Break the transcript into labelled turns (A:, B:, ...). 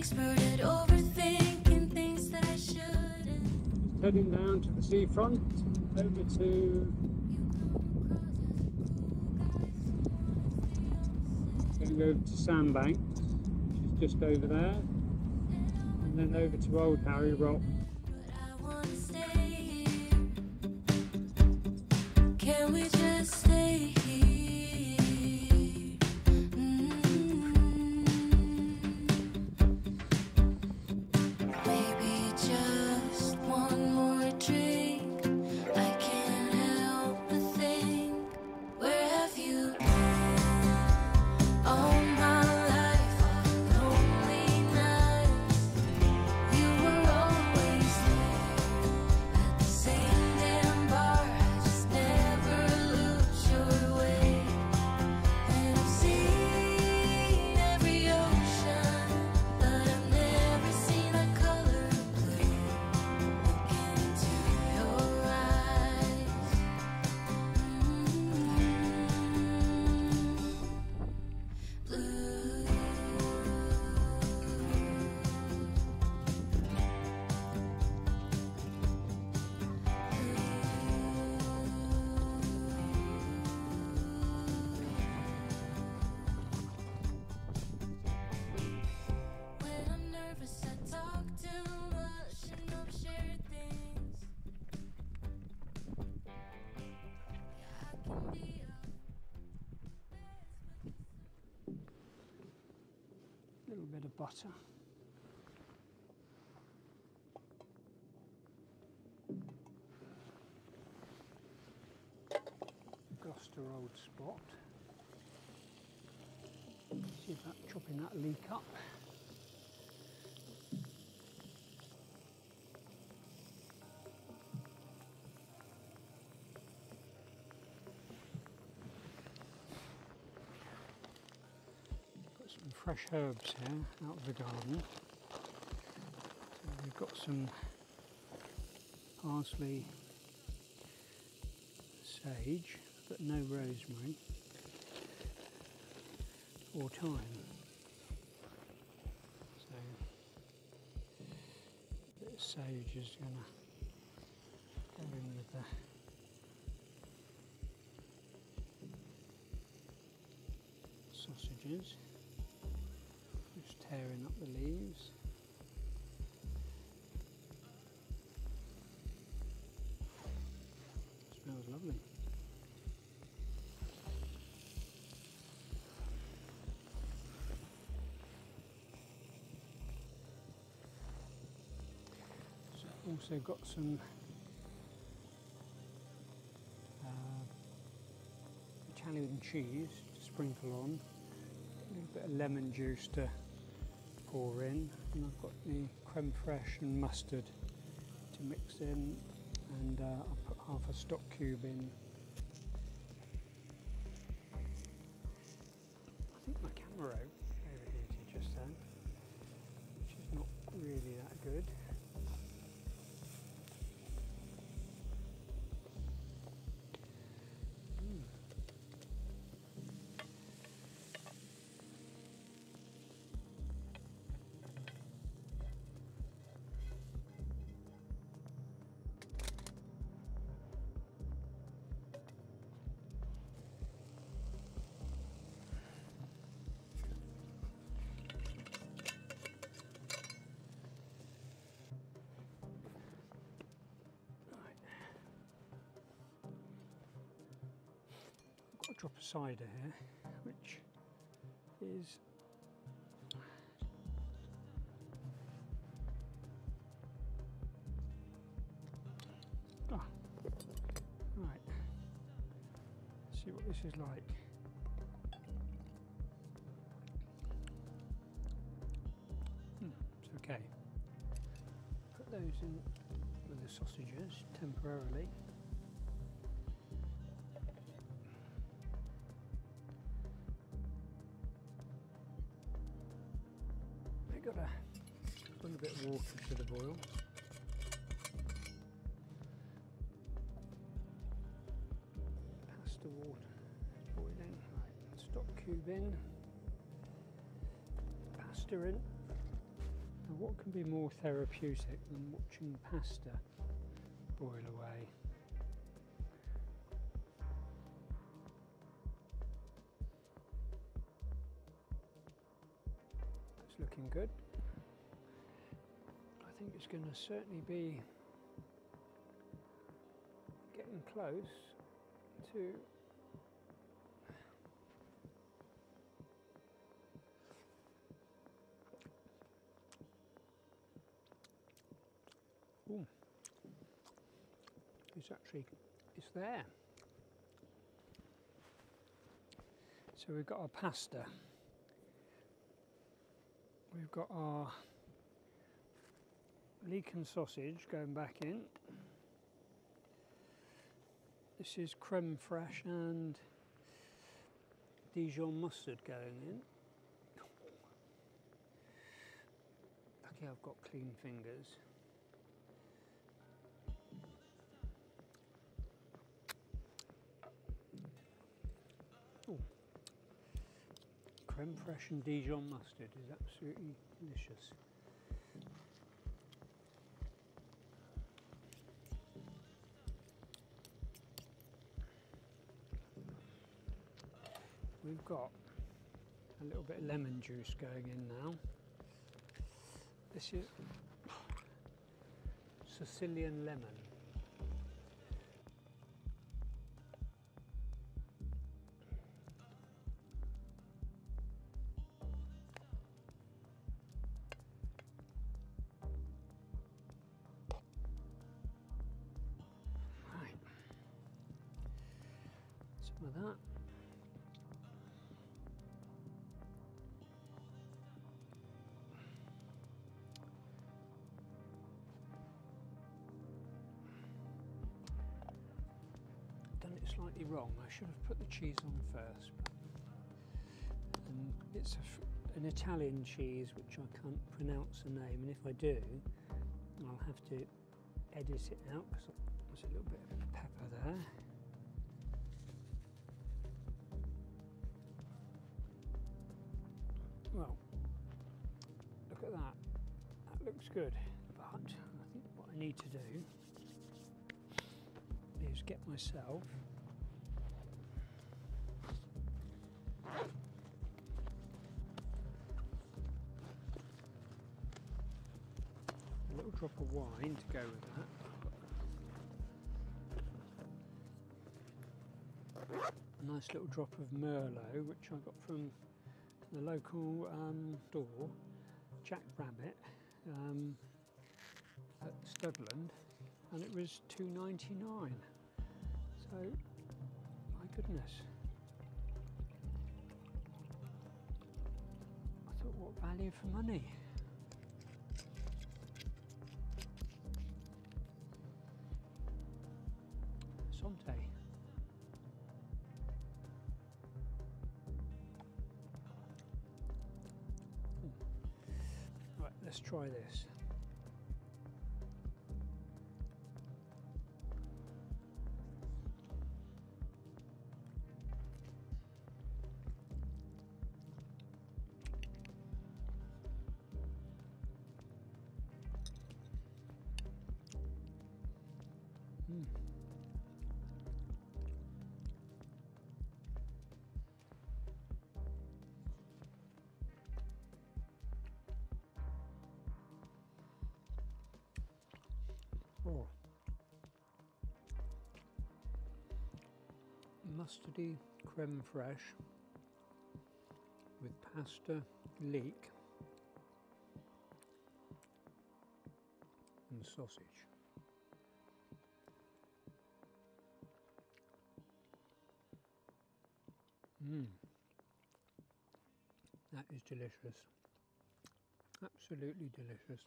A: expert at overthinking things that I shouldn't.
B: Heading down to the seafront, over to going over to Sandbanks, which is just over there, and then over to Old Harry Rock.
A: But I want to stay here. Can we just stay here? Maybe just one more drink. I can't help but think, where have you been? All my life, all lonely nights, you were always there at the same damn bar. I just never lose your way. And I've seen every ocean, but I've never seen a color blue. Looking into your eyes. Blue. When I'm nervous, I talk too much and don't share things. Yeah, I can be a
B: Little bit of butter. Gloucester Old Spot. See about chopping that leek up. Got some fresh herbs here out of the garden. So we've got some parsley, sage, but no rosemary or thyme. So a bit of sage is going to go in with the sausages. Just tearing up the leaves. Smells lovely. So also got some Italian cheese to sprinkle on, a little bit of lemon juice to pour in, and I've got the creme fraiche and mustard to mix in, and I'll put half a stock cube in. I think my camera overheated just then, which is not really that good. Got a drop of cider here, which is right. Let's see what this is like. It's okay. Put those in with the sausages temporarily. Got to put a bit of water to the boil. Pasta water boiling. Right, stock cube in. Pasta in. Now, what can be more therapeutic than watching pasta boil away? It's looking good. I think it's going to certainly be getting close to ooh, it's there. So we've got our pasta, we've got our leek and sausage going back in. This is creme fraiche and Dijon mustard going in. Lucky I've got clean fingers. Ooh. Creme fraiche and Dijon mustard is absolutely delicious. We've got a little bit of lemon juice going in now. This is Sicilian lemon. Right. Some of that. Slightly wrong. I should have put the cheese on first. And it's an Italian cheese which I can't pronounce the name, and if I do, I'll have to edit it out because there's a little bit of pepper there. Well, look at that. That looks good, but I think what I need to do is get myself a little drop of wine to go with that. A nice little drop of Merlot, which I got from the local store, Jack Rabbit, at Studland, and it was £2.99. So, my goodness. I thought, what value for money? Santé. Right, let's try this. Oh. Mustardy creme fraiche with pasta, leek and sausage. That is delicious. Absolutely delicious.